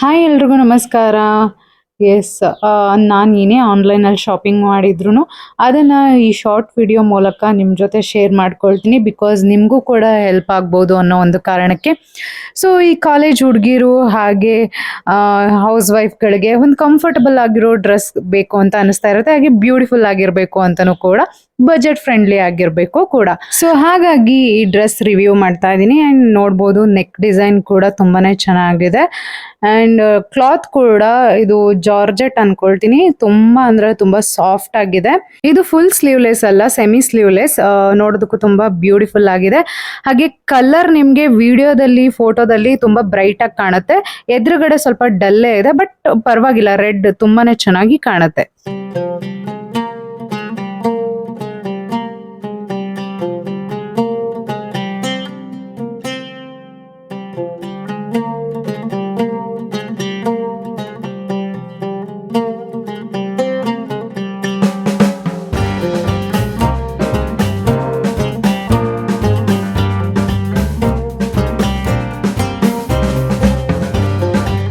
Hi ಎಲ್ರಿಗೂ ನಮಸ್ಕಾರ. S ನಾನು ಏನೇ ಆನ್ಲೈನಲ್ಲಿ ಶಾಪಿಂಗ್ ಮಾಡಿದ್ರು ಅದನ್ನು ಈ ಶಾರ್ಟ್ ವಿಡಿಯೋ ಮೂಲಕ ನಿಮ್ಮ ಜೊತೆ ಶೇರ್ ಮಾಡ್ಕೊಳ್ತೀನಿ. ಬಿಕಾಸ್ ನಿಮಗೂ ಕೂಡ ಹೆಲ್ಪ್ ಆಗ್ಬೋದು ಅನ್ನೋ ಒಂದು ಕಾರಣಕ್ಕೆ. ಸೊ ಈ ಕಾಲೇಜ್ ಹುಡುಗಿರು ಹಾಗೆ ಹೌಸ್ ವೈಫ್ಗಳಿಗೆ ಒಂದು ಕಂಫರ್ಟಬಲ್ ಆಗಿರೋ ಡ್ರೆಸ್ ಬೇಕು ಅಂತ ಅನಿಸ್ತಾ ಇರುತ್ತೆ. ಹಾಗೆ ಬ್ಯೂಟಿಫುಲ್ ಆಗಿರಬೇಕು ಅಂತಲೂ ಕೂಡ, ಬಜೆಟ್ ಫ್ರೆಂಡ್ಲಿ ಆಗಿರಬೇಕು ಕೂಡ. ಸೊ ಹಾಗಾಗಿ ಈ ಡ್ರೆಸ್ ರಿವ್ಯೂ ಮಾಡ್ತಾ ಇದ್ದೀನಿ. ಆ್ಯಂಡ್ ನೋಡ್ಬೋದು ನೆಕ್ ಡಿಸೈನ್ ಕೂಡ ತುಂಬಾ ಚೆನ್ನಾಗಿದೆ. ಆ್ಯಂಡ್ ಕ್ಲಾತ್ ಕೂಡ ಇದು ಜಾರ್ಜೆಟ್ ಅನ್ಕೊಳ್ತೀನಿ. ತುಂಬ ಅಂದರೆ ತುಂಬ ಸಾಫ್ಟ್ ಆಗಿದೆ. ಇದು ಫುಲ್ ಸ್ಲೀವ್ಲೆಸ್ ಅಲ್ಲ, ಸೆಮಿ ಸ್ಲೀವ್ಲೆಸ್. ನೋಡೋದಕ್ಕೂ ತುಂಬ ಬ್ಯೂಟಿಫುಲ್ ಆಗಿದೆ. ಹಾಗೆ ಕಲರ್ ನಿಮಗೆ ವಿಡಿಯೋದಲ್ಲಿ ಫೋಟೋದಲ್ಲಿ ತುಂಬ ಬ್ರೈಟ್ ಆಗಿ ಕಾಣುತ್ತೆ. ಎದುರುಗಡೆ ಸ್ವಲ್ಪ ಡಲ್ಲೇ ಇದೆ, ಬಟ್ ಪರವಾಗಿಲ್ಲ, ರೆಡ್ ತುಂಬಾನೇ ಚೆನ್ನಾಗಿ ಕಾಣುತ್ತೆ.